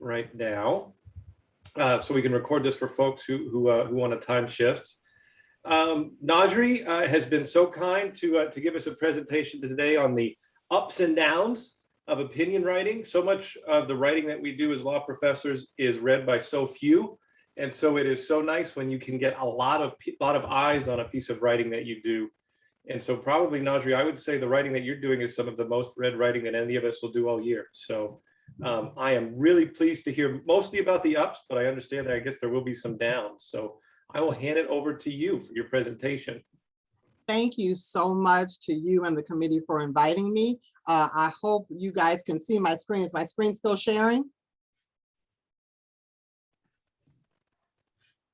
right now, so we can record this for folks who want a time shift. Nadri has been so kind to give us a presentation today on the ups and downs of opinion writing. So much of the writing that we do as law professors is read by so few, and so it is so nice when you can get a lot of eyes on a piece of writing that you do. And so probably, Nadri, I would say the writing that you're doing is some of the most read writing that any of us will do all year. So I am really pleased to hear mostly about the ups, but I understand that I guess there will be some downs. So I will hand it over to you for your presentation. Thank you so much to you and the committee for inviting me. I hope you guys can see my screen. Is my screen still sharing?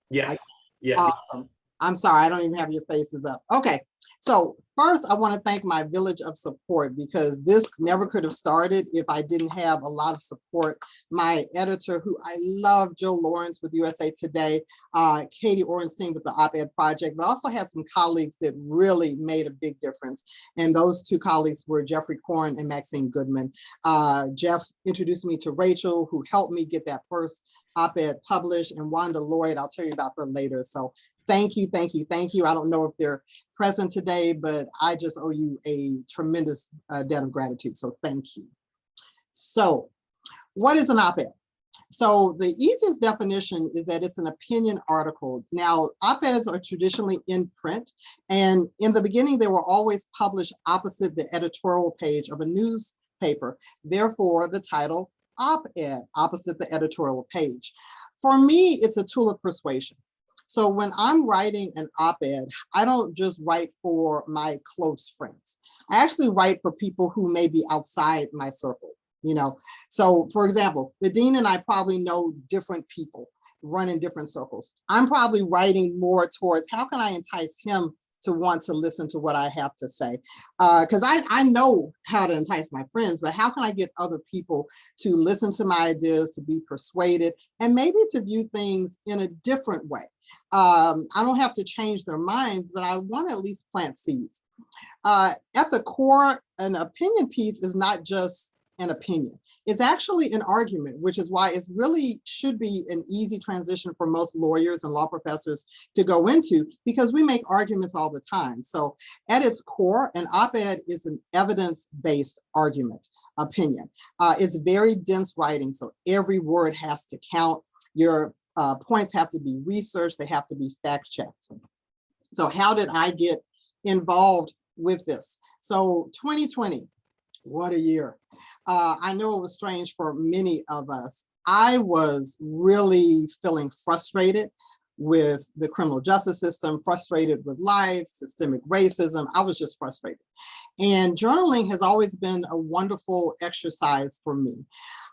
Yes. Yes. Awesome. I'm sorry, I don't even have your faces up. Okay, so first I want to thank my village of support, because this never could have started if I didn't have a lot of support. My editor, who I love, Jill Lawrence with USA Today, Katie Orenstein with the Op-Ed Project, but I also had some colleagues that really made a big difference. And those two colleagues were Jeffrey Korn and Maxine Goodman. Jeff introduced me to Rachel, who helped me get that first op-ed published, and Wanda Lloyd, I'll tell you about her later. So thank you, thank you, thank you. I don't know if they're present today, but I just owe you a tremendous debt of gratitude, so thank you. So what is an op-ed? So the easiest definition is that it's an opinion article. Now, op-eds are traditionally in print, and in the beginning, they were always published opposite the editorial page of a newspaper. Therefore, the title op-ed, opposite the editorial page. For me, it's a tool of persuasion. So when I'm writing an op-ed, I don't just write for my close friends. I actually write for people who may be outside my circle, you know? So for example, the dean and I probably know different people, run in different circles. I'm probably writing more towards how can I entice him to want to listen to what I have to say. Because I know how to entice my friends, but how can I get other people to listen to my ideas, to be persuaded, and maybe to view things in a different way? I don't have to change their minds, but I want to at least plant seeds. At the core, an opinion piece is not just an opinion. It's actually an argument, which is why it really should be an easy transition for most lawyers and law professors to go into, because we make arguments all the time. So at its core, an op-ed is an evidence-based argument, opinion. It's very dense writing, so every word has to count. Your points have to be researched, they have to be fact-checked. So how did I get involved with this? So 2020, what a year. I know it was strange for many of us. I was really feeling frustrated with the criminal justice system, frustrated with life, systemic racism. I was just frustrated. And journaling has always been a wonderful exercise for me.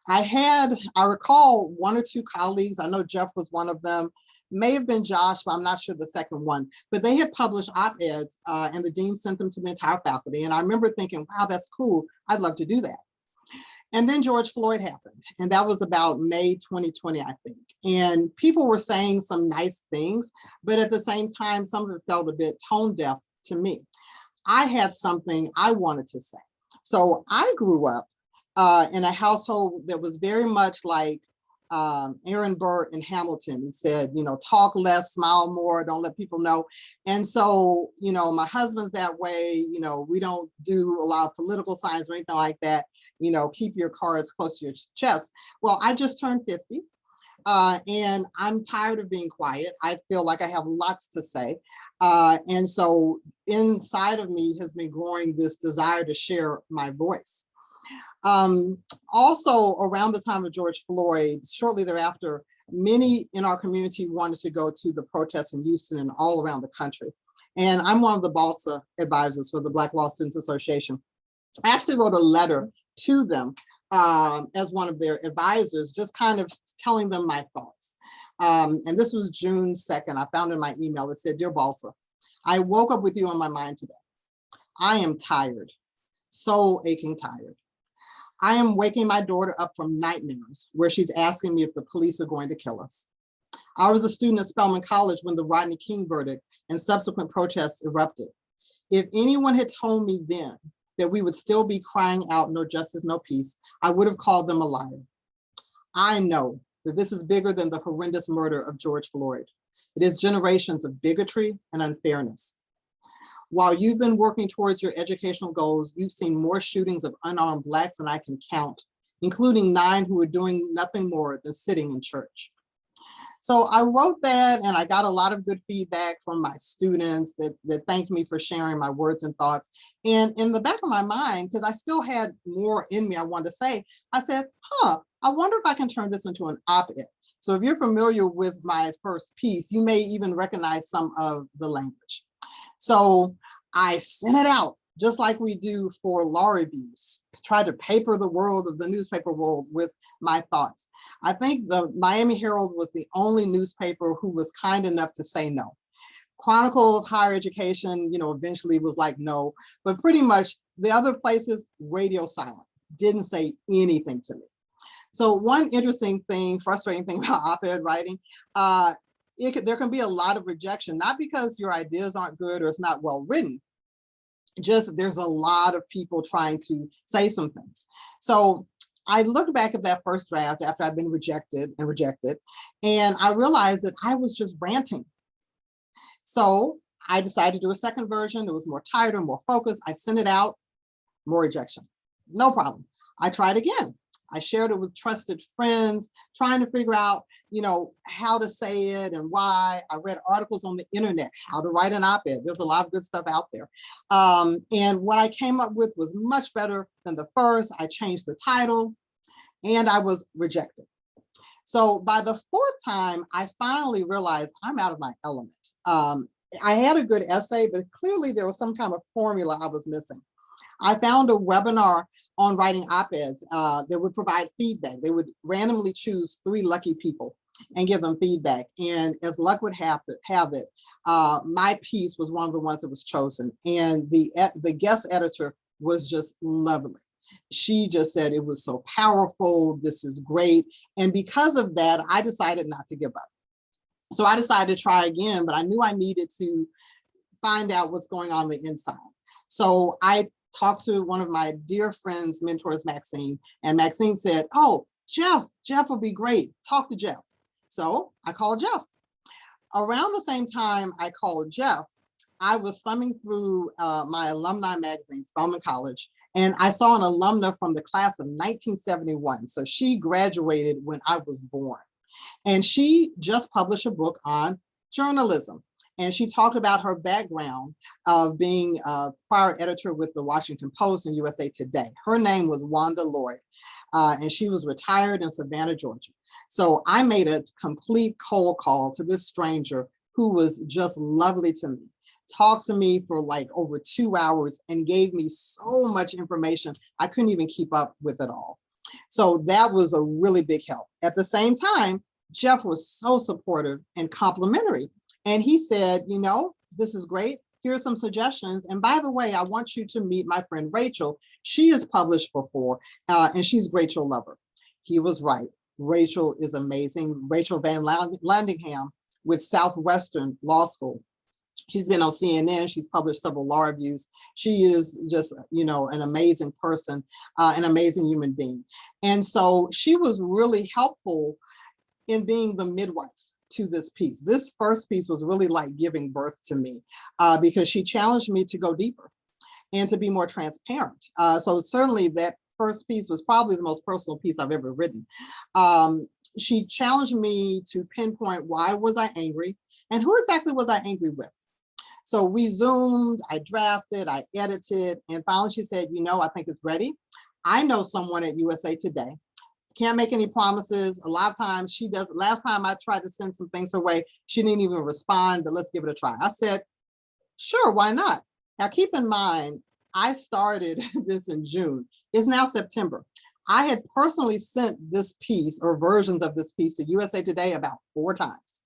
I recall one or two colleagues, I know Jeff was one of them, may have been Josh, but I'm not sure the second one, but they had published op-eds and the dean sent them to the entire faculty. And I remember thinking, wow, that's cool. I'd love to do that. And then George Floyd happened. And that was about May 2020, I think. And people were saying some nice things, but at the same time, some of it felt a bit tone deaf to me. I had something I wanted to say. So I grew up in a household that was very much like Aaron Burr in Hamilton. He said, you know, talk less, smile more, don't let people know. And so, you know, my husband's that way, you know, we don't do a lot of political signs or anything like that, you know, keep your cards close to your chest. Well, I just turned 50 and I'm tired of being quiet. I feel like I have lots to say. And so inside of me has been growing this desire to share my voice. Also around the time of George Floyd, shortly thereafter, many in our community wanted to go to the protests in Houston and all around the country. And I'm one of the BALSA advisors for the Black Law Students Association. I actually wrote a letter to them as one of their advisors, just kind of telling them my thoughts. And this was June 2nd. I found in my email, it said, "Dear BALSA, I woke up with you on my mind today. I am tired, soul aching tired. I am waking my daughter up from nightmares where she's asking me if the police are going to kill us. I was a student at Spelman College when the Rodney King verdict and subsequent protests erupted. If anyone had told me then that we would still be crying out, no justice, no peace, I would have called them a liar. I know that this is bigger than the horrendous murder of George Floyd. It is generations of bigotry and unfairness. While you've been working towards your educational goals, you've seen more shootings of unarmed Blacks than I can count, including 9 who were doing nothing more than sitting in church. So I wrote that, and I got a lot of good feedback from my students that thanked me for sharing my words and thoughts. And in the back of my mind, because I still had more in me I wanted to say, I said, I wonder if I can turn this into an op-ed. So if you're familiar with my first piece, you may even recognize some of the language. So I sent it out, just like we do for law reviews, try to paper the world of the newspaper world with my thoughts. I think the Miami Herald was the only newspaper who was kind enough to say no. Chronicle of Higher Education, eventually was like no, but pretty much the other places, radio silent, didn't say anything to me. So one interesting thing, frustrating thing about op-ed writing, there can be a lot of rejection, not because your ideas aren't good or it's not well written, just there's a lot of people trying to say some things. So I looked back at that first draft after I'd been rejected, and I realized that I was just ranting. So I decided to do a second version. It was more tighter, more focused. I sent it out, more rejection. No problem. I tried again. I shared it with trusted friends, trying to figure out, how to say it and why. I read articles on the internet, how to write an op-ed. There's a lot of good stuff out there. And what I came up with was much better than the first. I changed the title and I was rejected. So by the 4th time, I finally realized I'm out of my element. I had a good essay, but clearly there was some kind of formula I was missing. I found a webinar on writing op-eds that would provide feedback. They would randomly choose 3 lucky people and give them feedback. And as luck would have it, my piece was one of the ones that was chosen. And the guest editor was just lovely. She just said it was so powerful. This is great. And because of that, I decided not to give up. So I decided to try again, but I knew I needed to find out what's going on the inside. So I talked to one of my dear friends, mentors, Maxine, and Maxine said, oh, Jeff will be great. Talk to Jeff. So I called Jeff. Around the same time I called Jeff, I was thumbing through my alumni magazine, Spelman College, and I saw an alumna from the class of 1971. So she graduated when I was born. And she just published a book on journalism. And she talked about her background of being a prior editor with the Washington Post and USA Today. Her name was Wanda Lloyd, and she was retired in Savannah, Georgia. So I made a complete cold call to this stranger who was just lovely to me, talked to me for like over 2 hours and gave me so much information, I couldn't even keep up with it all. So that was a really big help. At the same time, Jeff was so supportive and complimentary. And he said, this is great. Here are some suggestions. And by the way, I want you to meet my friend Rachel. She has published before, and she's Rachel Lover. He was right. Rachel is amazing. Rachel Van Landingham with Southwestern Law School. She's been on CNN. She's published several law reviews. She is just, an amazing person, an amazing human being. And so she was really helpful in being the midwife to this piece. This first piece was really like giving birth to me because she challenged me to go deeper and to be more transparent. So certainly that first piece was probably the most personal piece I've ever written. She challenged me to pinpoint why was I angry and who exactly was I angry with. So we Zoomed, I drafted, I edited, and finally she said, I think it's ready. I know someone at USA Today. Can't make any promises. A lot of times she does. Last time I tried to send some things her way, she didn't even respond, but let's give it a try. I said, sure, why not? Now keep in mind, I started this in June. It's now September. I had personally sent this piece or versions of this piece to USA Today about 4 times,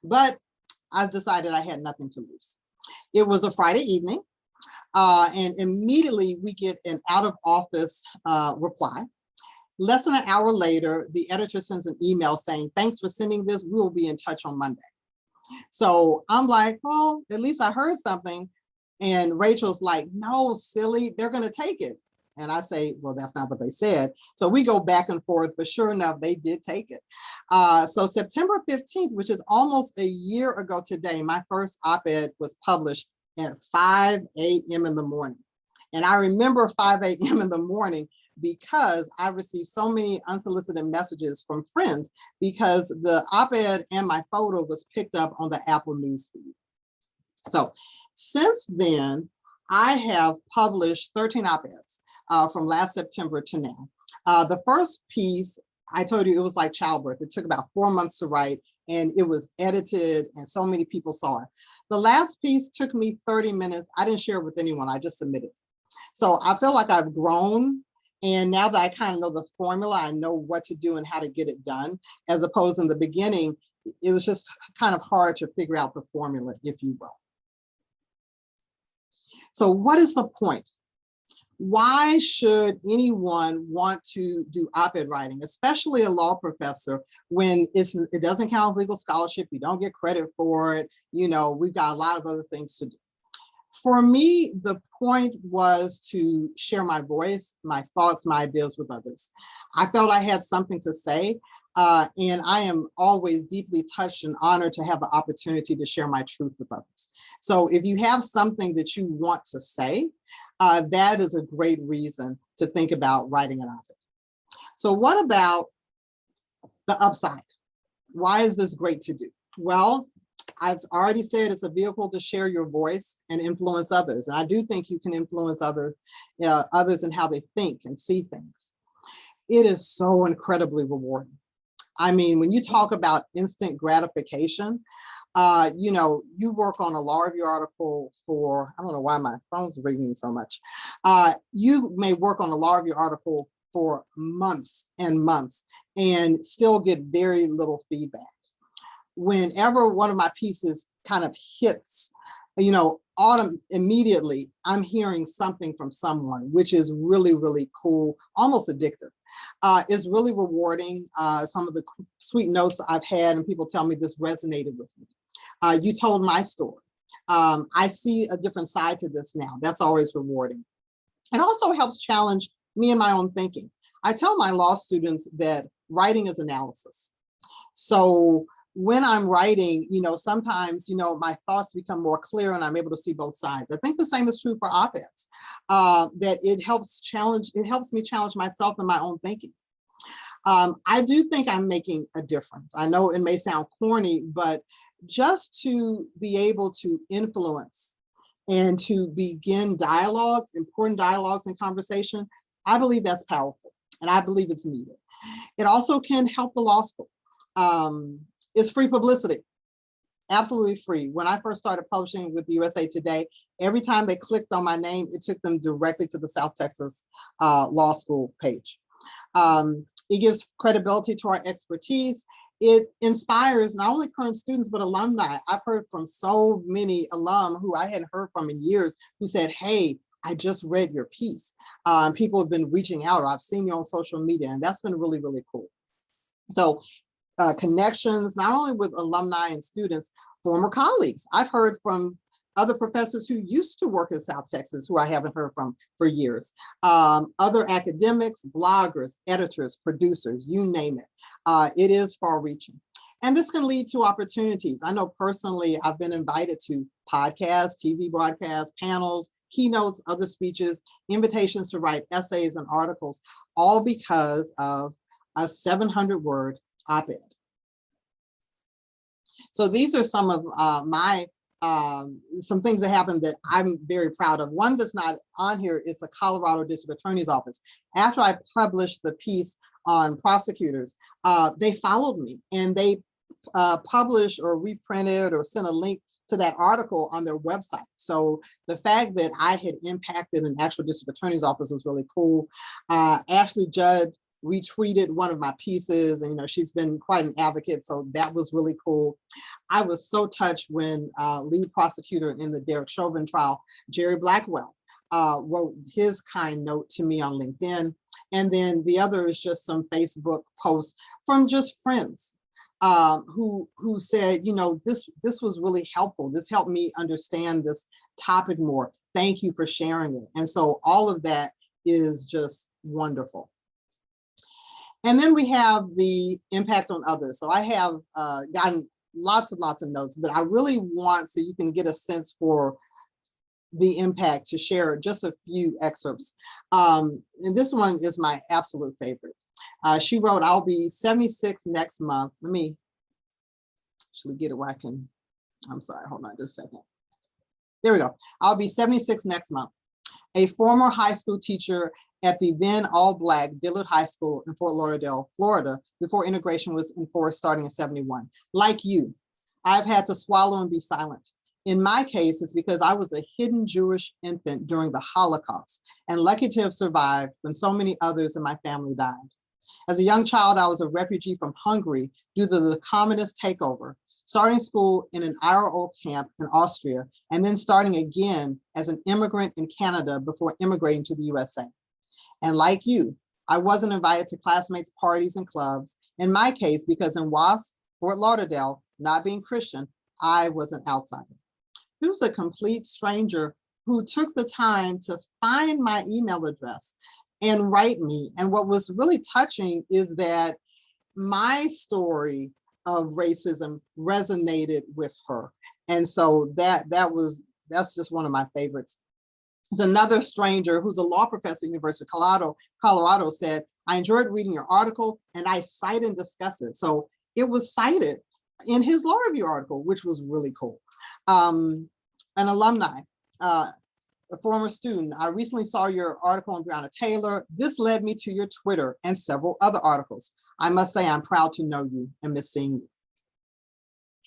but I decided I had nothing to lose. It was a Friday evening, and immediately we get an out of office reply. Less than an hour later, the editor sends an email saying, thanks for sending this. We will be in touch on Monday. So I'm like, well, at least I heard something. And Rachel's like, no, silly, they're going to take it. And I say, well, that's not what they said. So we go back and forth, but sure enough, they did take it. So September 15th, which is almost a year ago today, my first op-ed was published at 5 a.m. in the morning. And I remember 5 a.m. in the morning because I received so many unsolicited messages from friends because the op-ed and my photo was picked up on the Apple News feed. So since then, I have published 13 op-eds from last September to now. The first piece, I told you it was like childbirth. It took about 4 months to write and it was edited and so many people saw it. The last piece took me 30 minutes. I didn't share it with anyone, I just submitted. So I feel like I've grown. And now that I kind of know the formula, I know what to do and how to get it done, as opposed in the beginning, it was just kind of hard to figure out the formula, if you will. So what is the point? Why should anyone want to do op-ed writing, especially a law professor, when it doesn't count legal scholarship, you don't get credit for it, you know, we've got a lot of other things to do. For me, the point was to share my voice, my thoughts, my ideas with others. I felt I had something to say, and I am always deeply touched and honored to have the opportunity to share my truth with others. So if you have something that you want to say, that is a great reason to think about writing an op-ed. So what about the upside? Why is this great to do? Well, I've already said it's a vehicle to share your voice and influence others. And I do think you can influence others in how they think and see things. It is so incredibly rewarding. I mean, when you talk about instant gratification, you know, you work on a law review article for, I don't know why my phone's ringing so much. You may work on a law review article for months and months and still get very little feedback. Whenever one of my pieces kind of hits, you know, immediately, I'm hearing something from someone, which is really, really cool, almost addictive. It's really rewarding. Some of the sweet notes I've had and people tell me this resonated with me. You told my story. I see a different side to this now. That's always rewarding. It also helps challenge me and my own thinking. I tell my law students that writing is analysis. So when I'm writing, you know, sometimes, you know, my thoughts become more clear and I'm able to see both sides. I think the same is true for op-eds, that it helps me challenge myself in my own thinking. I do think I'm making a difference. I know it may sound corny, but just to be able to influence and to begin dialogues, important dialogues and conversation, I believe that's powerful and I believe it's needed. It also can help the law school. It's free publicity, absolutely free. When I first started publishing with USA Today, every time they clicked on my name, it took them directly to the South Texas Law School page. It gives credibility to our expertise. It inspires not only current students, but alumni. I've heard from so many alum who I hadn't heard from in years who said, hey, I just read your piece. People have been reaching out, or I've seen you on social media, and that's been really, really cool. So connections, not only with alumni and students, former colleagues. I've heard from other professors who used to work in South Texas, who I haven't heard from for years. Other academics, bloggers, editors, producers, you name it. It is far reaching. And this can lead to opportunities. I know personally, I've been invited to podcasts, TV broadcasts, panels, keynotes, other speeches, invitations to write essays and articles, all because of a 700-word op-ed. So these are some of some things that happened that I'm very proud of. One that's not on here is the Colorado District Attorney's Office. After I published the piece on prosecutors, they followed me and they published or reprinted or sent a link to that article on their website. So the fact that I had impacted an actual district attorney's office was really cool. Ashley Judd retweeted one of my pieces, and she's been quite an advocate, so that was really cool. I was so touched when lead prosecutor in the Derek Chauvin trial, Jerry Blackwell, wrote his kind note to me on LinkedIn. And then the other is just some Facebook posts from just friends who said, this was really helpful. This helped me understand this topic more. Thank you for sharing it. And so all of that is just wonderful. And then we have the impact on others. So I have gotten lots and lots of notes, but I really want, so you can get a sense for the impact, to share just a few excerpts. And this one is my absolute favorite. She wrote, I'll be 76 next month. Let me actually get it where I can, I'm sorry, hold on just a second. There we go. I'll be 76 next month. A former high school teacher at the then all-Black Dillard High School in Fort Lauderdale, Florida, before integration was enforced starting in '71. Like you, I've had to swallow and be silent. In my case, it's because I was a hidden Jewish infant during the Holocaust and lucky to have survived when so many others in my family died. As a young child, I was a refugee from Hungary due to the communist takeover, starting school in an IRO camp in Austria, and then starting again as an immigrant in Canada before immigrating to the USA. And like you, I wasn't invited to classmates' parties and clubs, in my case, because in WASP, Fort Lauderdale, not being Christian, I was an outsider. He was a complete stranger who took the time to find my email address and write me. And what was really touching is that my story of racism resonated with her. And so that's just one of my favorites. There's another stranger who's a law professor at University of Colorado said, I enjoyed reading your article and I cite and discuss it. So it was cited in his law review article, which was really cool. An alumni, a former student, I recently saw your article on Breonna Taylor. This led me to your Twitter and several other articles. I must say I'm proud to know you and miss seeing you.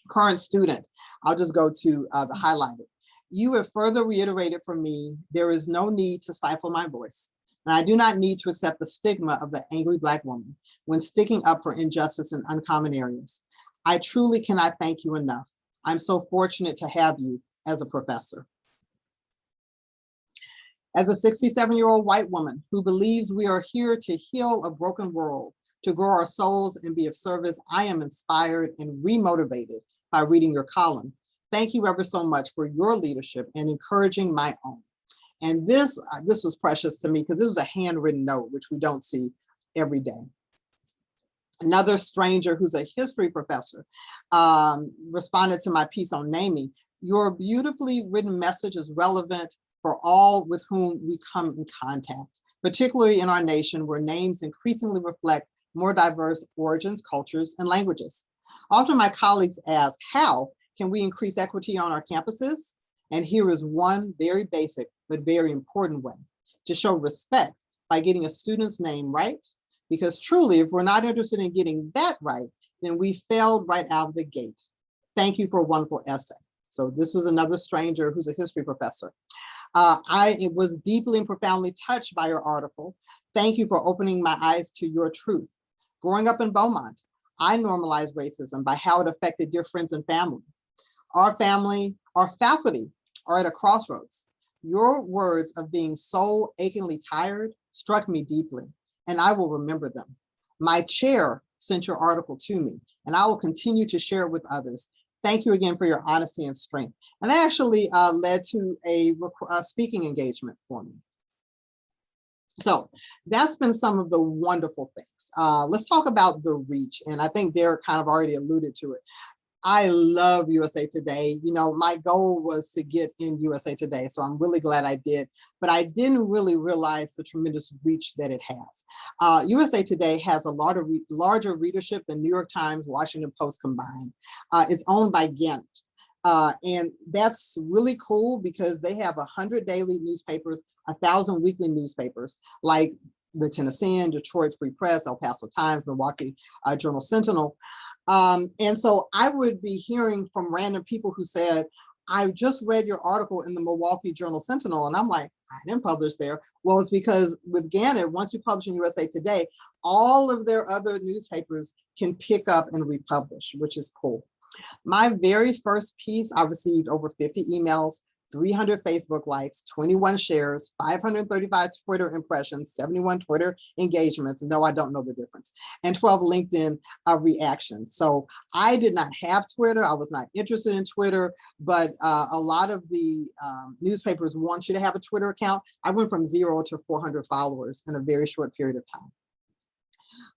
Current student, I'll just go to the highlighted. You have further reiterated for me, there is no need to stifle my voice. And I do not need to accept the stigma of the angry Black woman when sticking up for injustice in uncommon areas. I truly cannot thank you enough. I'm so fortunate to have you as a professor. As a 67-year-old white woman who believes we are here to heal a broken world, to grow our souls and be of service, I am inspired and remotivated by reading your column. Thank you ever so much for your leadership and encouraging my own. And this was precious to me because it was a handwritten note, which we don't see every day. Another stranger who's a history professor responded to my piece on naming. Your beautifully written message is relevant for all with whom we come in contact, particularly in our nation where names increasingly reflect more diverse origins, cultures, and languages. Often my colleagues ask, how can we increase equity on our campuses? And here is one very basic but very important way: to show respect by getting a student's name right. Because truly, if we're not interested in getting that right, then we failed right out of the gate. Thank you for a wonderful essay. So this was another stranger who's a history professor. I was deeply and profoundly touched by your article. Thank you for opening my eyes to your truth. Growing up in Beaumont, I normalized racism by how it affected dear friends and family. Our faculty are at a crossroads. Your words of being so achingly tired struck me deeply, and I will remember them. My chair sent your article to me, and I will continue to share it with others. Thank you again for your honesty and strength. And that actually led to a speaking engagement for me. So that's been some of the wonderful things. Let's talk about the reach. And I think Derek kind of already alluded to it. I love USA Today. You know, my goal was to get in USA Today, so I'm really glad I did, but I didn't really realize the tremendous reach that it has. USA Today has a larger readership than New York Times, Washington Post combined. It's owned by Gannett. And that's really cool because they have 100 daily newspapers, 1,000 weekly newspapers, like the Tennessean, Detroit Free Press, El Paso Times, Milwaukee Journal Sentinel. And so I would be hearing from random people who said, I just read your article in the Milwaukee Journal Sentinel. And I'm like, I didn't publish there. Well, it's because with Gannett, once you publish in USA Today, all of their other newspapers can pick up and republish, which is cool. My very first piece, I received over 50 emails 300 Facebook likes, 21 shares, 535 Twitter impressions, 71 Twitter engagements. No, I don't know the difference. And 12 LinkedIn reactions. So I did not have Twitter. I was not interested in Twitter, but a lot of the newspapers want you to have a Twitter account. I went from 0 to 400 followers in a very short period of time.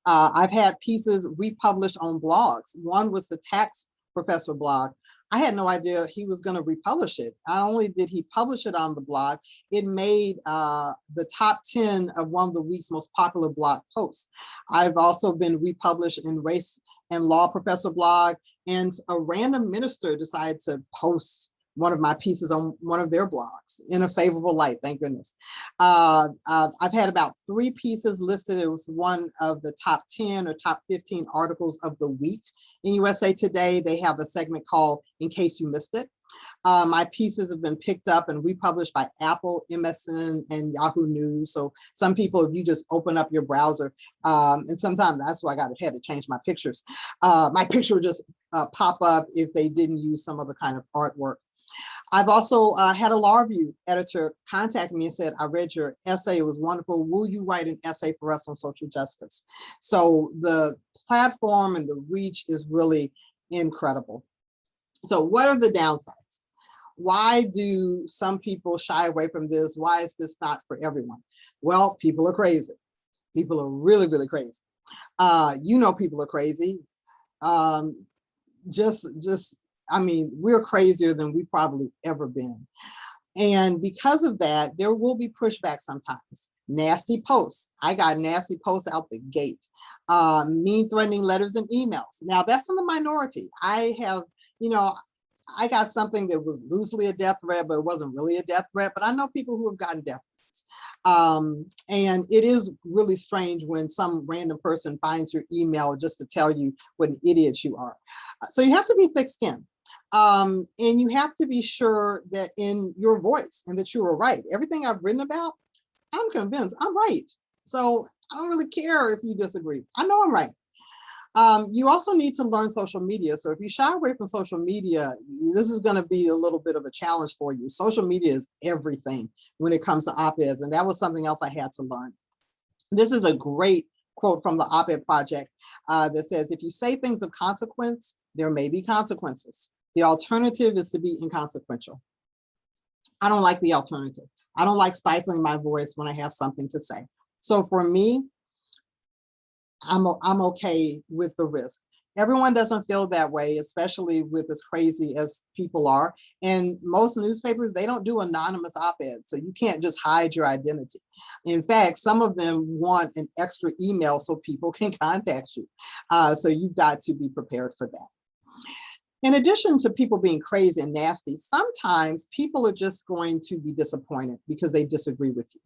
I've had pieces republished on blogs. One was the tax professor blog. I had no idea he was going to republish it. Not only did he publish it on the blog, it made the top 10 of one of the week's most popular blog posts. I've also been republished in Race and Law Professor blog, and a random minister decided to post one of my pieces on one of their blogs in a favorable light, thank goodness. I've had about 3 pieces listed. It was one of the top 10 or top 15 articles of the week in USA Today. They have a segment called In Case You Missed It. My pieces have been picked up and republished by Apple, MSN, and Yahoo News. So some people, if you just open up your browser, and sometimes that's why I had to change my pictures. My picture would just pop up if they didn't use some other kind of artwork. I've also had a law review editor contact me and said, I read your essay, it was wonderful. Will you write an essay for us on social justice? So the platform and the reach is really incredible. So what are the downsides? Why do some people shy away from this? Why is this not for everyone? Well, people are crazy. People are really, really crazy. You know, people are crazy. I mean, we're crazier than we've probably ever been. And because of that, there will be pushback sometimes. Nasty posts. I got nasty posts out the gate. Mean, threatening letters and emails. Now, that's in the minority. I have, you know, I got something that was loosely a death threat, but it wasn't really a death threat. But I know people who have gotten death threats. And it is really strange when some random person finds your email just to tell you what an idiot you are. So you have to be thick-skinned. And you have to be sure that in your voice and that you are right. Everything I've written about, I'm convinced I'm right. So I don't really care if you disagree. I know I'm right. You also need to learn social media. So if you shy away from social media, this is going to be a little bit of a challenge for you. Social media is everything when it comes to op-eds. And that was something else I had to learn. This is a great quote from the Op-Ed Project that says, if you say things of consequence, there may be consequences. The alternative is to be inconsequential. I don't like the alternative. I don't like stifling my voice when I have something to say. So for me, I'm okay with the risk. Everyone doesn't feel that way, especially with as crazy as people are. And most newspapers, they don't do anonymous op-eds, so you can't just hide your identity. In fact, some of them want an extra email so people can contact you. So you've got to be prepared for that. In addition to people being crazy and nasty, sometimes people are just going to be disappointed because they disagree with you.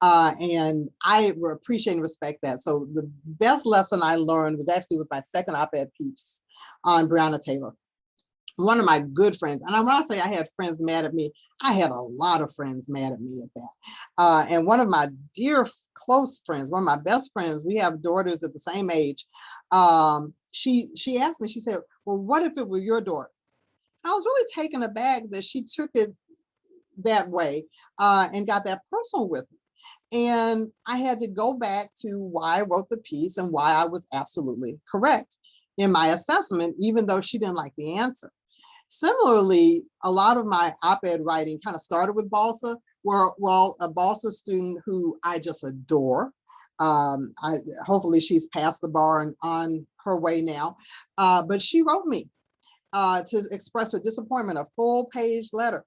And I appreciate and respect that. So the best lesson I learned was actually with my second op-ed piece on Breonna Taylor. One of my good friends, and when I say I had friends mad at me, I had a lot of friends mad at me at that. And one of my dear close friends, one of my best friends, we have daughters at the same age. She asked me, she said, well, what if it were your daughter? I was really taken aback that she took it that way and got that personal with me. And I had to go back to why I wrote the piece and why I was absolutely correct in my assessment, even though she didn't like the answer. Similarly, a lot of my op-ed writing kind of started with Balsa, where, well, a Balsa student who I just adore. Hopefully she's passed the bar and on her way now, but she wrote me to express her disappointment, a full-page letter.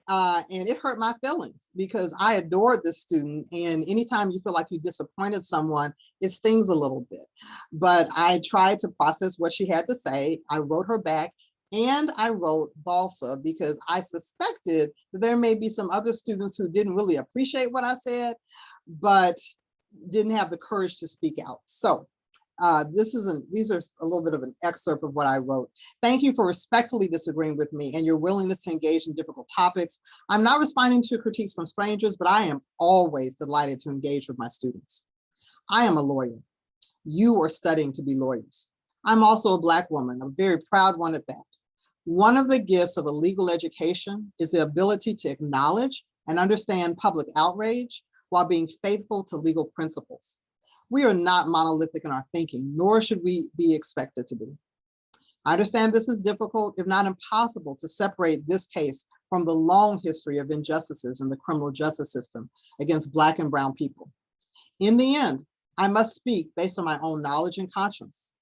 And it hurt my feelings because I adored this student. And anytime you feel like you disappointed someone, it stings a little bit. But I tried to process what she had to say. I wrote her back and I wrote Balsa because I suspected that there may be some other students who didn't really appreciate what I said, but didn't have the courage to speak out. So these are a little bit of an excerpt of what I wrote. Thank you for respectfully disagreeing with me and your willingness to engage in difficult topics. I'm not responding to critiques from strangers, but I am always delighted to engage with my students. I am a lawyer. You are studying to be lawyers. I'm also a Black woman, a very proud one at that. One of the gifts of a legal education is the ability to acknowledge and understand public outrage while being faithful to legal principles. We are not monolithic in our thinking, nor should we be expected to be. I understand this is difficult, if not impossible, to separate this case from the long history of injustices in the criminal justice system against Black and Brown people. In the end, I must speak based on my own knowledge and conscience.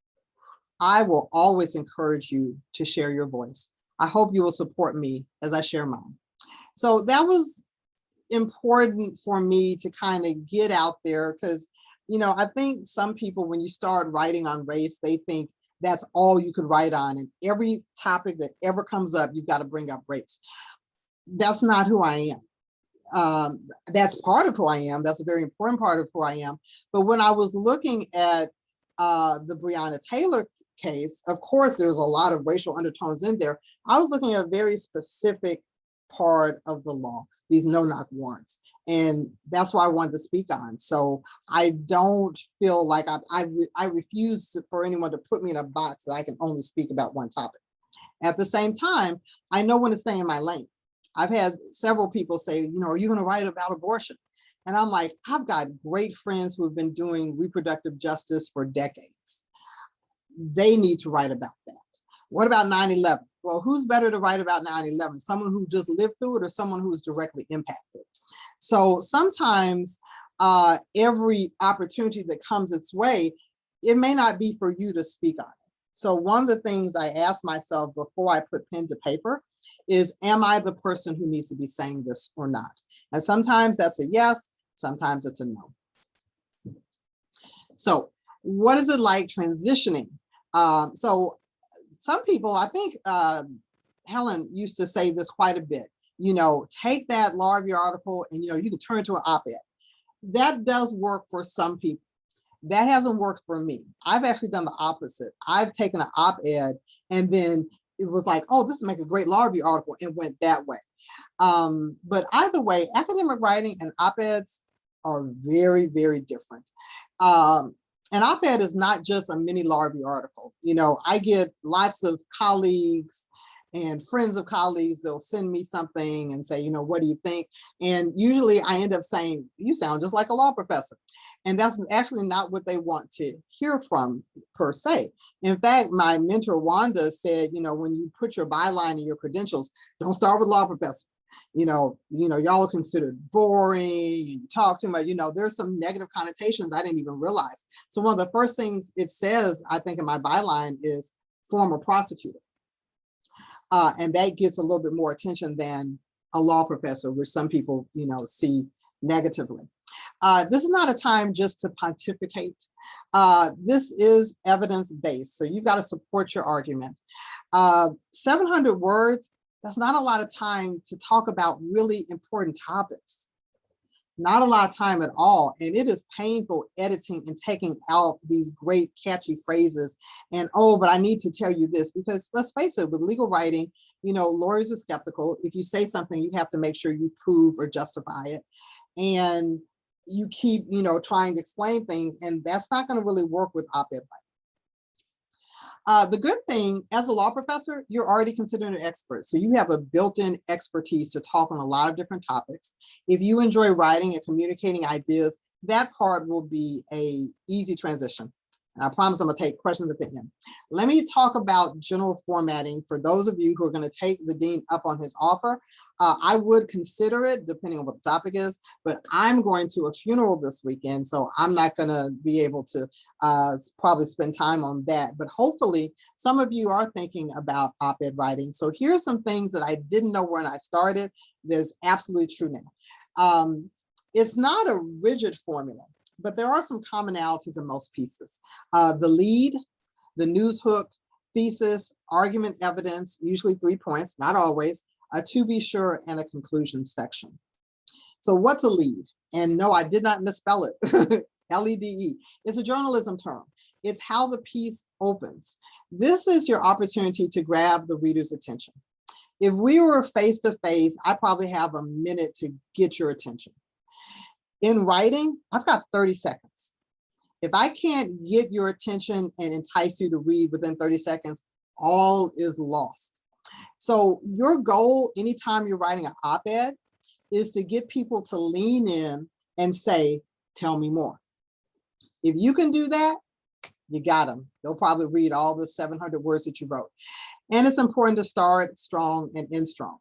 I will always encourage you to share your voice. I hope you will support me as I share mine. So that was important for me to kind of get out there because, you know, I think some people, when you start writing on race, they think that's all you could write on. And every topic that ever comes up, you've got to bring up race. That's not who I am. That's part of who I am. That's a very important part of who I am. But when I was looking at the Breonna Taylor case, of course, there's a lot of racial undertones in there. I was looking at a very specific part of the law, these no-knock warrants. And that's what I wanted to speak on. So I don't feel like I refuse for anyone to put me in a box that I can only speak about one topic. At the same time, I know when to stay in my lane. I've had several people say, you know, are you going to write about abortion? And I'm like, I've got great friends who have been doing reproductive justice for decades. They need to write about that. What about 9/11? Well, who's better to write about 9/11? Someone who just lived through it or someone who was directly impacted? So sometimes every opportunity that comes its way, it may not be for you to speak on it. So one of the things I ask myself before I put pen to paper is, am I the person who needs to be saying this or not? And sometimes that's a yes, sometimes it's a no. So what is it like transitioning? So some people, I think Helen used to say this quite a bit, you know, take that law review article and, you know, you can turn it into an op-ed. That does work for some people. That hasn't worked for me. I've actually done the opposite. I've taken an op-ed and then it was like, oh, this will make a great law review article, and went that way. But either way, academic writing and op-eds are very, very different. An op-ed is not just a mini law review article. You know, I get lots of colleagues and friends of colleagues, they'll send me something and say, you know, what do you think? And usually I end up saying, you sound just like a law professor. And that's actually not what they want to hear from per se. In fact, my mentor Wanda said, you know, when you put your byline in your credentials, don't start with law professor. You know, y'all are considered boring, you talk too much, you know, there's some negative connotations I didn't even realize. So one of the first things it says, I think in my byline is former prosecutor. And that gets a little bit more attention than a law professor, which some people, you know, see negatively. This is not a time just to pontificate. This is evidence-based, so you've got to support your argument. 700 words, that's not a lot of time to talk about really important topics. Not a lot of time at all. And it is painful editing and taking out these great catchy phrases and, oh, but I need to tell you this, because let's face it, with legal writing, you know, lawyers are skeptical. If you say something, you have to make sure you prove or justify it. And you keep, you know, trying to explain things, and that's not going to really work with op-ed writing. The good thing, as a law professor, you're already considered an expert. So you have a built-in expertise to talk on a lot of different topics. If you enjoy writing and communicating ideas, that part will be an easy transition. And I promise I'm gonna take questions at the end. Let me talk about general formatting for those of you who are gonna take the dean up on his offer. I would consider it depending on what the topic is, but I'm going to a funeral this weekend, so I'm not gonna be able to probably spend time on that. But hopefully some of you are thinking about op-ed writing. So here's some things that I didn't know when I started that's absolutely true now. It's not a rigid formula, but there are some commonalities in most pieces. The lead, the news hook, thesis, argument, evidence, usually 3 points, not always, a to be sure, and a conclusion section. So what's a lead? And no, I did not misspell it. L-E-D-E. It's a journalism term. It's how the piece opens. This is your opportunity to grab the reader's attention. If we were face to face, I probably have a minute to get your attention. In writing, I've got 30 seconds. If I can't get your attention and entice you to read within 30 seconds, all is lost. So your goal anytime you're writing an op-ed is to get people to lean in and say, tell me more. If you can do that, you got them. They'll probably read all the 700 words that you wrote. And it's important to start strong and end strong.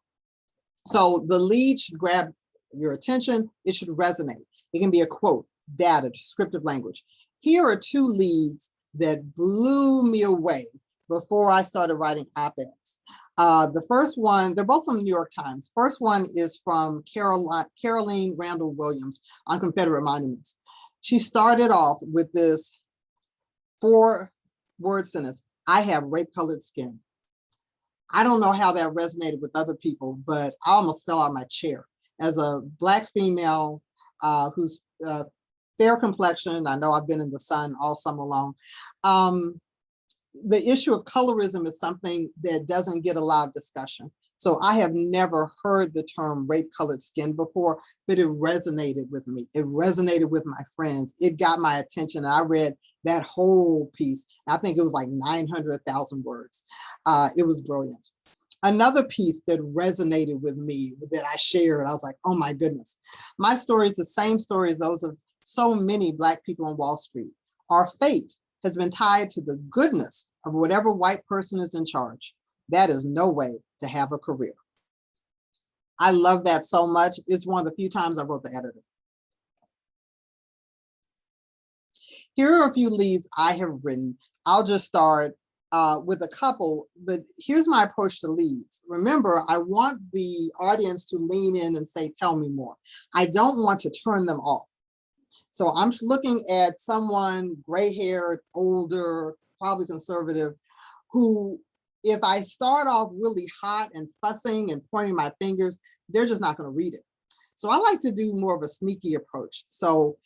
So the lead should grab your attention. It should resonate. It can be a quote, data, descriptive language. Here are two leads that blew me away before I started writing op-eds. The first one, they're both from the New York Times. First one is from Caroline Randall Williams on Confederate monuments. She started off with this 4-word sentence: I have rape-colored skin. I don't know how that resonated with other people, but I almost fell out of my chair. As a Black female who's fair complexion, I know I've been in the sun all summer long. The issue of colorism is something that doesn't get a lot of discussion. So I have never heard the term rape-colored skin before, but it resonated with me. It resonated with my friends. It got my attention. I read that whole piece. I think it was like 900,000 words. It was brilliant. Another piece that resonated with me that I shared, I was like, oh my goodness. My story is the same story as those of so many Black people on Wall Street. Our fate has been tied to the goodness of whatever white person is in charge. That is no way to have a career. I love that so much. It's one of the few times I wrote the editor. Here are a few leads I have written. I'll just start with a couple, but here's my approach to leads. Remember, I want the audience to lean in and say, tell me more. I don't want to turn them off. So I'm looking at someone gray-haired, older, probably conservative, who, if I start off really hot and fussing and pointing my fingers, they're just not going to read it. So I like to do more of a sneaky approach. So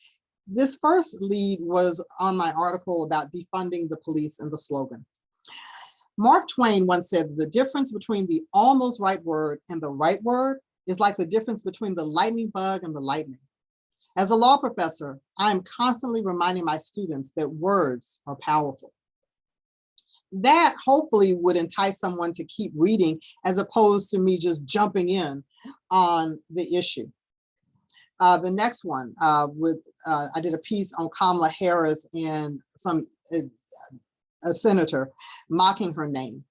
this first lead was on my article about defunding the police and the slogan. Mark Twain once said, the difference between the almost right word and the right word is like the difference between the lightning bug and the lightning. As a law professor, I am constantly reminding my students that words are powerful. That hopefully would entice someone to keep reading as opposed to me just jumping in on the issue. The next one, I did a piece on Kamala Harris and a senator mocking her name.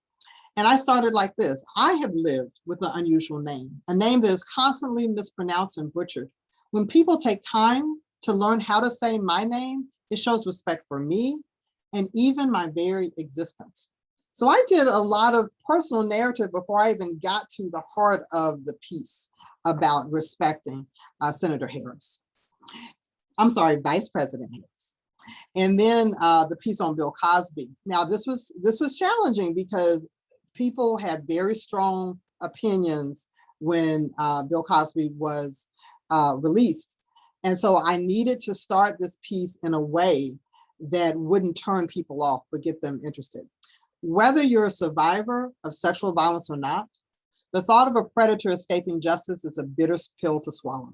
And I started like this: I have lived with an unusual name, a name that is constantly mispronounced and butchered. When people take time to learn how to say my name, it shows respect for me and even my very existence. So I did a lot of personal narrative before I even got to the heart of the piece about respecting Senator Harris. I'm sorry, Vice President Harris. And then the piece on Bill Cosby. Now this was challenging because people had very strong opinions when Bill Cosby was released. And so I needed to start this piece in a way that wouldn't turn people off, but get them interested. Whether you're a survivor of sexual violence or not, the thought of a predator escaping justice is a bitter pill to swallow.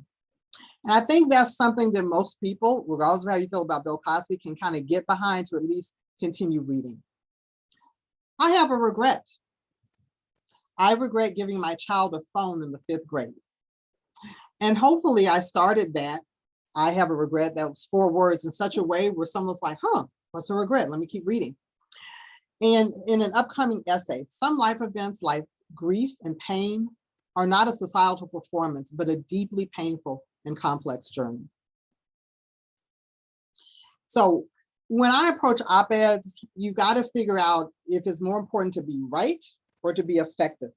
And I think that's something that most people, regardless of how you feel about Bill Cosby, can kind of get behind to at least continue reading. I have a regret. I regret giving my child a phone in the 5th grade. And hopefully I started that. I have a regret. That was 4 words in such a way where someone's like, huh, what's a regret? Let me keep reading. And in an upcoming essay, some life events like grief and pain are not a societal performance, but a deeply painful and complex journey. So when I approach op-eds, you got to figure out if it's more important to be right or to be effective.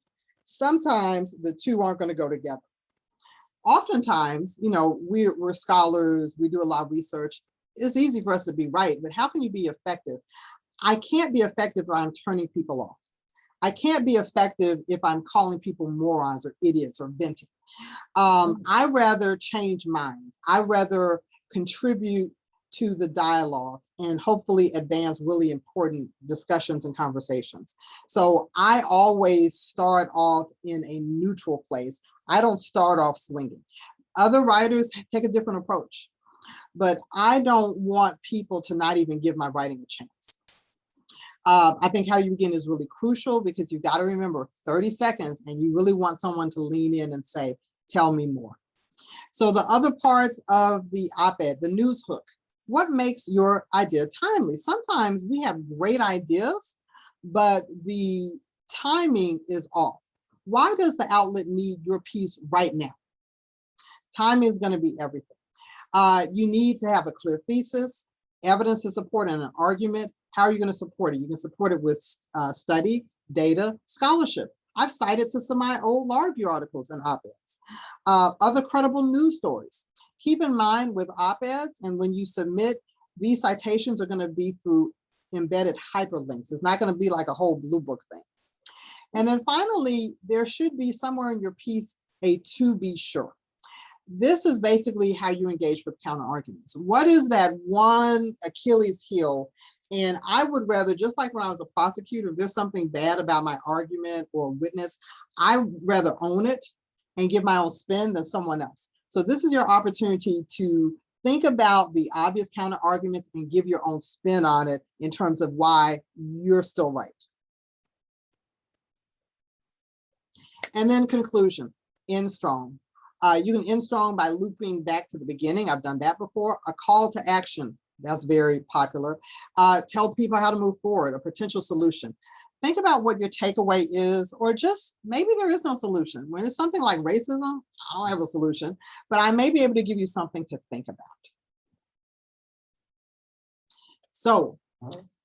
Sometimes the two aren't going to go together. Oftentimes, you know, we're scholars, we do a lot of research. It's easy for us to be right, but how can you be effective? I can't be effective if I'm turning people off. I can't be effective if I'm calling people morons or idiots or venting. I rather change minds. I rather contribute to the dialogue and hopefully advance really important discussions and conversations. So I always start off in a neutral place. I don't start off swinging. Other writers take a different approach, but I don't want people to not even give my writing a chance. I think how you begin is really crucial because you've got to remember 30 seconds and you really want someone to lean in and say, tell me more. So the other parts of the op-ed, the news hook, what makes your idea timely? Sometimes we have great ideas, but the timing is off. Why does the outlet need your piece right now? Timing is going to be everything. You need to have a clear thesis, evidence to support, and an argument. How are you going to support it? You can support it with study, data, scholarship. I've cited to some of my old law review articles and op-eds. Other credible news stories. Keep in mind with op-eds, and when you submit, these citations are going to be through embedded hyperlinks. It's not going to be like a whole blue book thing. And then finally, there should be somewhere in your piece a to be sure. This is basically how you engage with counter arguments. What is that one Achilles heel? And I would rather, just like when I was a prosecutor, if there's something bad about my argument or witness, I would rather own it and give my own spin than someone else. So this is your opportunity to think about the obvious counter arguments and give your own spin on it in terms of why you're still right. And then conclusion, end strong. You can end strong by looping back to the beginning. I've done that before. A call to action, that's very popular. Tell people how to move forward, a potential solution. Think about what your takeaway is, or just maybe there is no solution. When it's something like racism, I don't have a solution, but I may be able to give you something to think about. So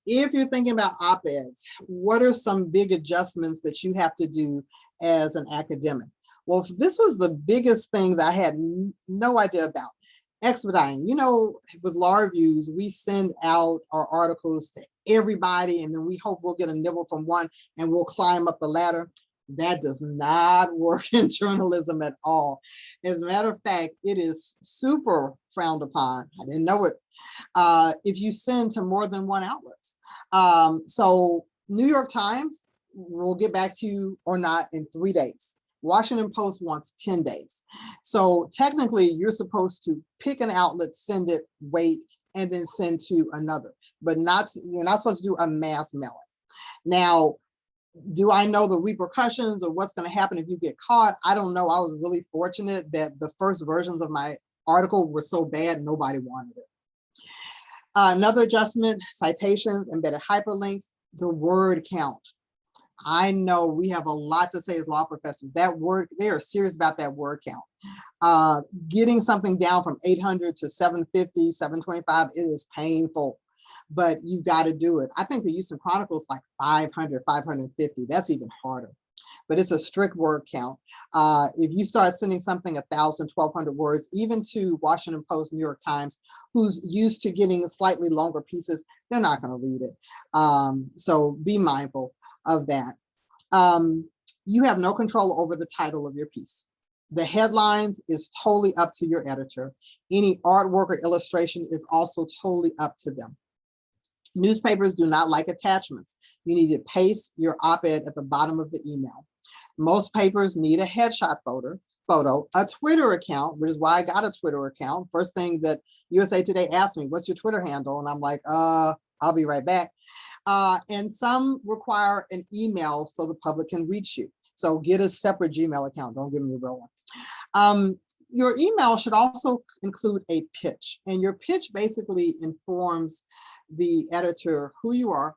if you're thinking about op-eds, what are some big adjustments that you have to do as an academic? Well, this was the biggest thing that I had no idea about. Expediting. You know, with law reviews, we send out our articles to everybody, and then we hope we'll get a nibble from one and we'll climb up the ladder. That does not work in journalism at all. As a matter of fact, it is super frowned upon. I didn't know it. If you send to more than one outlets. So New York Times will get back to you or not in 3 days. Washington Post wants 10 days. So technically you're supposed to pick an outlet, send it, wait, and then send to another, but you're not supposed to do a mass mailing. Now, do I know the repercussions or what's going to happen if you get caught? I don't know. I was really fortunate that the first versions of my article were so bad, nobody wanted it. Another adjustment, citations, embedded hyperlinks, the word count. I know we have a lot to say as law professors. That word, they are serious about that word count. Getting something down from 800 to 750, 725, it is painful, but you got to do it. I think the Houston Chronicle is like 500, 550. That's even harder, but it's a strict word count. If you start sending something 1,000, 1,200 words, even to Washington Post, New York Times, who's used to getting slightly longer pieces, they're not going to read it. So be mindful of that. You have no control over the title of your piece. The headlines is totally up to your editor. Any artwork or illustration is also totally up to them. Newspapers do not like attachments. You need to paste your op-ed at the bottom of the email. Most papers need a headshot photo, a Twitter account, which is why I got a Twitter account. First thing that USA Today asked me, what's your Twitter handle? And I'm like, I'll be right back. And some require an email so the public can reach you. So get a separate Gmail account. Don't give them your real one. Your email should also include a pitch. And your pitch basically informs the editor who you are,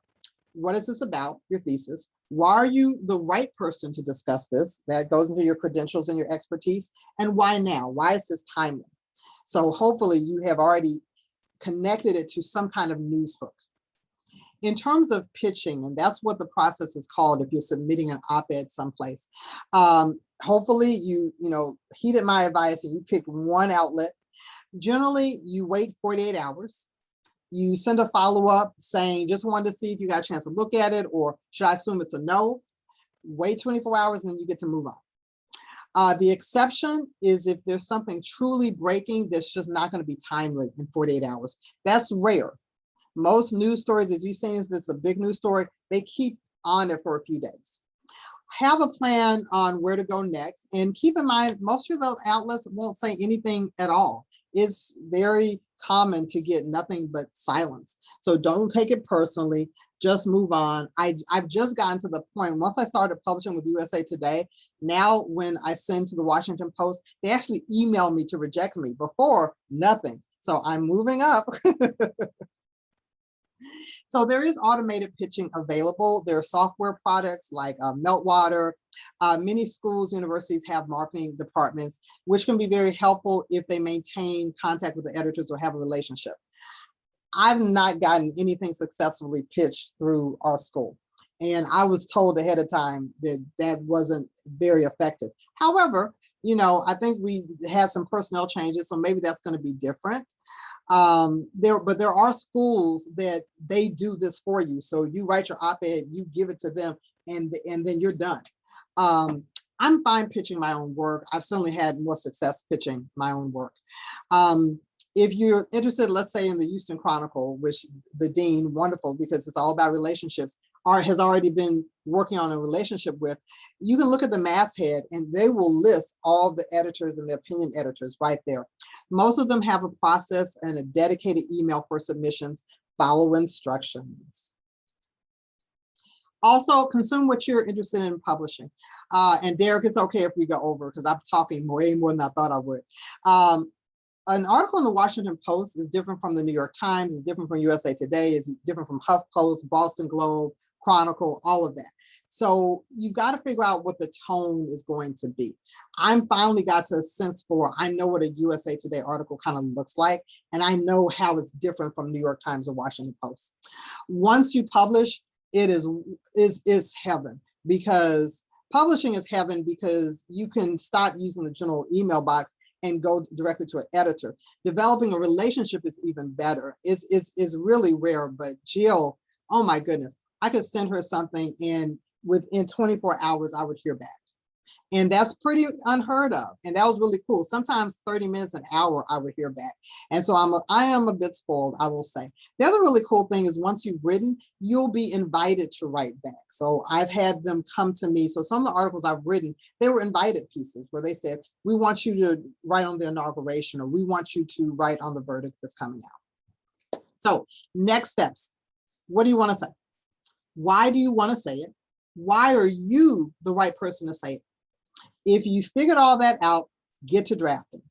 what is this about, your thesis, why are you the right person to discuss this, that goes into your credentials and your expertise, and why now, why is this timely? So hopefully you have already connected it to some kind of news hook. In terms of pitching, and that's what the process is called if you're submitting an op-ed someplace, hopefully you heeded my advice and you pick one outlet. Generally, you wait 48 hours. You send a follow-up saying, just wanted to see if you got a chance to look at it, or should I assume it's a no? Wait 24 hours and then you get to move on. The exception is if there's something truly breaking that's just not going to be timely in 48 hours. That's rare. Most news stories, as you've seen, if it's a big news story, they keep on it for a few days. Have a plan on where to go next, and keep in mind, most of those outlets won't say anything at all. It's very common to get nothing but silence. So don't take it personally, just move on. I've just gotten to the point, once I started publishing with USA Today, now when I send to the Washington Post, they actually email me to reject me. Before, nothing. So I'm moving up. So there is automated pitching available. There are software products like Meltwater. Many schools, universities have marketing departments, which can be very helpful if they maintain contact with the editors or have a relationship. I've not gotten anything successfully pitched through our school. And I was told ahead of time that that wasn't very effective. However, you know, I think we had some personnel changes, so maybe that's going to be different. But there are schools that they do this for you. So you write your op-ed, you give it to them, and then you're done. I'm fine pitching my own work. I've certainly had more success pitching my own work. If you're interested, let's say in the Houston Chronicle, which the dean, wonderful, because it's all about relationships, or has already been working on a relationship with, you can look at the masthead and they will list all the editors and the opinion editors right there. Most of them have a process and a dedicated email for submissions. Follow instructions. Also, consume what you're interested in publishing. And Derek, it's okay if we go over because I'm talking way more than I thought I would. An article in the Washington Post is different from the New York Times, is different from USA Today, is different from HuffPost, Boston Globe, Chronicle, all of that. So you've got to figure out what the tone is going to be. I'm finally got to a sense for, I know what a USA Today article kind of looks like, and I know how it's different from New York Times or Washington Post. Once you publish, it is heaven, because publishing is heaven because you can stop using the general email box and go directly to an editor. Developing a relationship is even better. It's really rare, but Jill, oh my goodness, I could send her something and within 24 hours, I would hear back. And that's pretty unheard of. And that was really cool. Sometimes 30 minutes, an hour, I would hear back. And so I am a bit spoiled, I will say. The other really cool thing is once you've written, you'll be invited to write back. So I've had them come to me. So some of the articles I've written, they were invited pieces where they said, we want you to write on the inauguration, or we want you to write on the verdict that's coming out. So next steps. What do you want to say? Why do you want to say it? Why are you the right person to say it? If you figured all that out, get to drafting.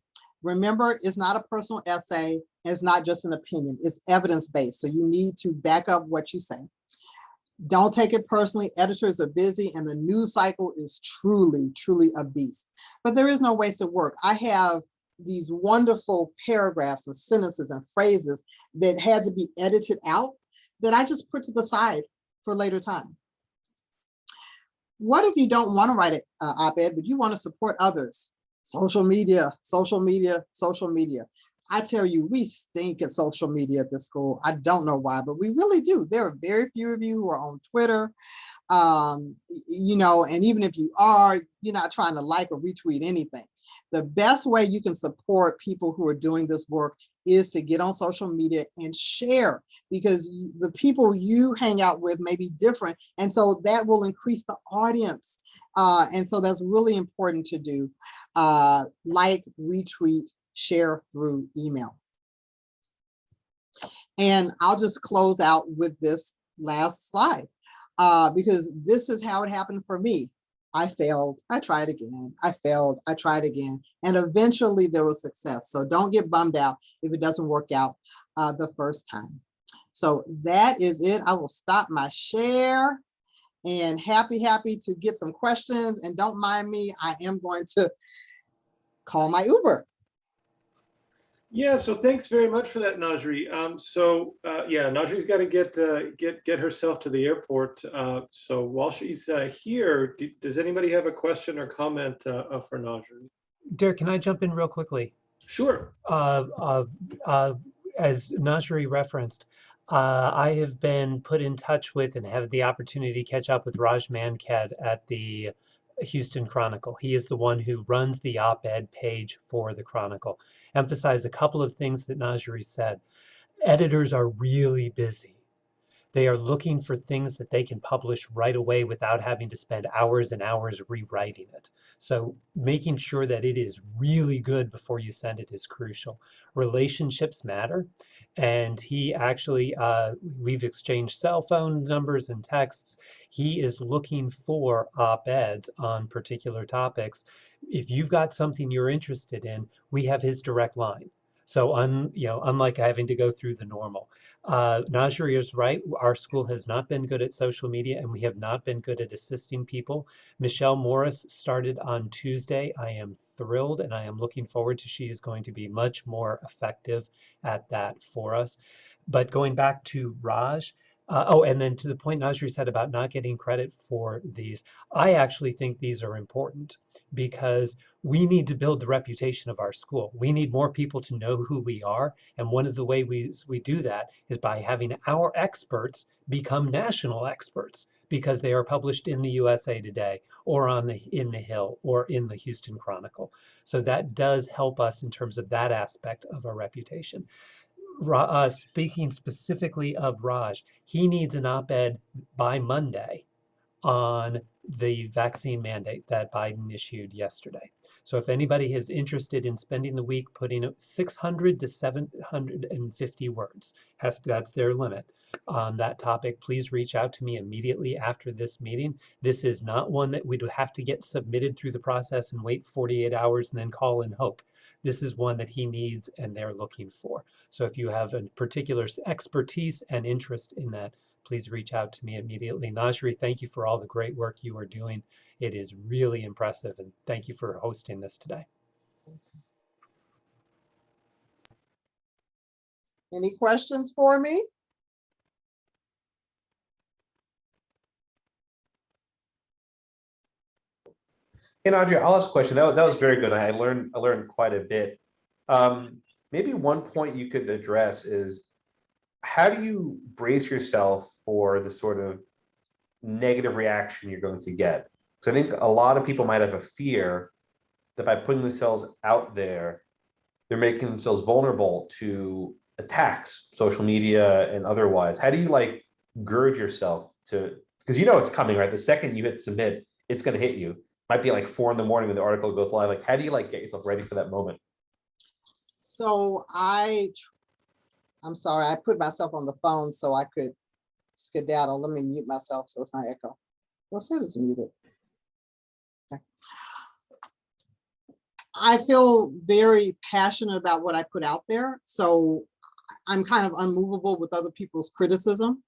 Remember, it's not a personal essay. It's not just an opinion. It's evidence-based. So you need to back up what you say. Don't take it personally. Editors are busy and the news cycle is truly, truly a beast. But there is no wasted work. I have these wonderful paragraphs and sentences and phrases that had to be edited out that I just put to the side for later time. What if you don't want to write an op-ed, but you want to support others? Social media, social media, social media. I tell you, we stink at social media at this school. I don't know why, but we really do. There are very few of you who are on Twitter, you know, and even if you are, you're not trying to like or retweet anything. The best way you can support people who are doing this work is to get on social media and share, because the people you hang out with may be different. And so that will increase the audience. And so that's really important to do. Like, retweet, share through email. And I'll just close out with this last slide, because this is how it happened for me. I failed, I tried again, I failed, I tried again, and eventually there was success. So don't get bummed out if it doesn't work out the first time. So that is it. I will stop my share, and happy to get some questions. And don't mind me, I am going to call my Uber. Yeah, so thanks very much for that, Najri. Yeah, Najri's got to get herself to the airport. So while she's here, does anybody have a question or comment for Najri? Derek, can I jump in real quickly? Sure. As Najri referenced, I have been put in touch with and have the opportunity to catch up with Raj Mankad at the Houston Chronicle. He is the one who runs the op-ed page for the Chronicle. Emphasize a couple of things that Najri said. Editors are really busy. They are looking for things that they can publish right away without having to spend hours and hours rewriting it. So making sure that it is really good before you send it is crucial. Relationships matter. And he actually, we've exchanged cell phone numbers and texts. He is looking for op-eds on particular topics. If you've got something you're interested in, we have his direct line. So unlike having to go through the normal. Najri is right. Our school has not been good at social media, and we have not been good at assisting people. Michelle Morris started on Tuesday. I am thrilled, and I am looking forward to she is going to be much more effective at that for us. But going back to Raj, and then to the point Najri said about not getting credit for these, I actually think these are important because we need to build the reputation of our school. We need more people to know who we are. And one of the ways we do that is by having our experts become national experts because they are published in the USA Today or in the Hill or in the Houston Chronicle. So that does help us in terms of that aspect of our reputation. Speaking specifically of Raj, he needs an op-ed by Monday on the vaccine mandate that Biden issued yesterday. So if anybody is interested in spending the week putting 600 to 750 words, that's their limit on that topic, please reach out to me immediately after this meeting. This is not one that we'd have to get submitted through the process and wait 48 hours and then call and hope. This is one that he needs and they're looking for. So if you have a particular expertise and interest in that, please reach out to me immediately. Najri, thank you for all the great work you are doing. It is really impressive, and thank you for hosting this today. Any questions for me? Hey, Audrey, I'll ask a question. That was very good. I learned quite a bit. Maybe one point you could address is how do you brace yourself for the sort of negative reaction you're going to get? So I think a lot of people might have a fear that by putting themselves out there, they're making themselves vulnerable to attacks, social media and otherwise. How do you like gird yourself to, because you know it's coming, right? The second you hit submit, it's going to hit you. Might be like 4 a.m. when the article goes live. Like, how do you like get yourself ready for that moment? So I'm sorry, I put myself on the phone so I could skedaddle. Let me mute myself so it's not echo. What's that is muted. Okay. I feel very passionate about what I put out there. So I'm kind of unmovable with other people's criticism.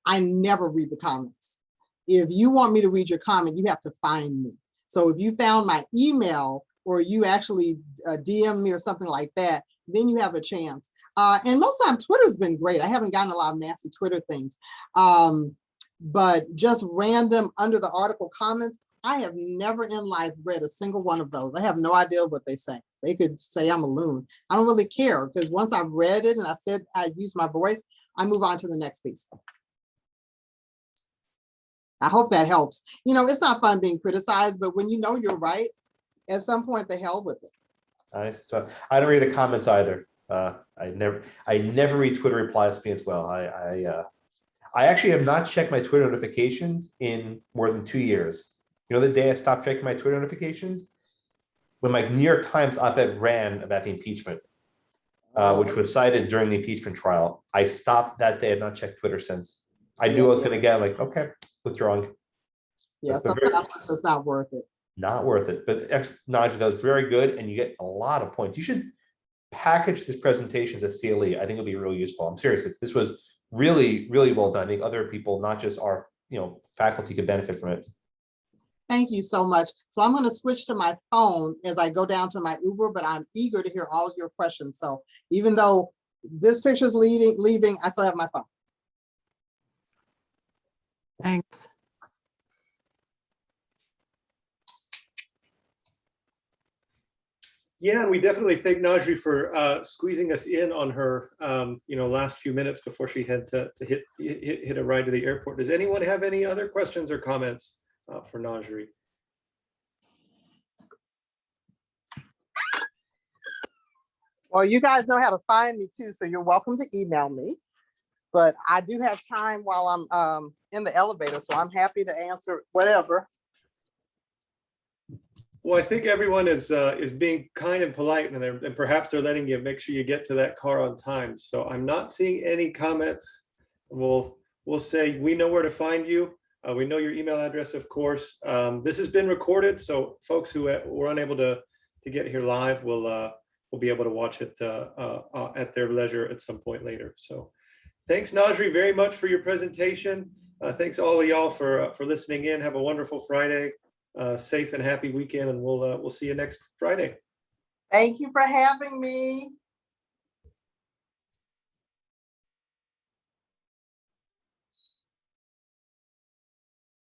I never read the comments. If you want me to read your comment, you have to find me. So if you found my email or you actually DM me or something like that, then you have a chance. And most of the time Twitter's been great. I haven't gotten a lot of nasty Twitter things, but just random under the article comments, I have never in life read a single one of those. I have no idea what they say. They could say I'm a loon. I don't really care because once I've read it and I said I use my voice, I move on to the next piece. I hope that helps. You know, it's not fun being criticized, but when you know you're right, at some point, the hell with it. So I don't read the comments either. I never read Twitter replies to me as well. I actually have not checked my Twitter notifications in more than 2 years. You know, the day I stopped checking my Twitter notifications, when my New York Times op-ed ran about the impeachment, which was cited during the impeachment trial. I stopped that day. I've not checked Twitter since. I knew I was going to get like, okay, withdrawing. Yeah, sometimes it's just not worth it. Not worth it. But Najri, that was very good, and you get a lot of points. You should package this presentation as a CLE. I think it'll be really useful. I'm serious. This was really, really well done. I think other people, not just our faculty, could benefit from it. Thank you so much. So I'm going to switch to my phone as I go down to my Uber, but I'm eager to hear all of your questions. So even though this picture's leaving, I still have my phone. Thanks. Yeah, and we definitely thank Najri for squeezing us in on her, last few minutes before she had to hit a ride to the airport. Does anyone have any other questions or comments for Najri? Well, you guys know how to find me too, so you're welcome to email me. But I do have time while I'm in the elevator, so I'm happy to answer whatever. Well, I think everyone is being kind and polite, and perhaps they're letting you make sure you get to that car on time. So I'm not seeing any comments. We'll say we know where to find you. We know your email address, of course. This has been recorded, so folks who were unable to get here live will be able to watch it at their leisure at some point later. So thanks, Nasri, very much for your presentation. Thanks all of y'all for listening in. Have a wonderful Friday. Safe and happy weekend, and we'll see you next Friday. Thank you for having me.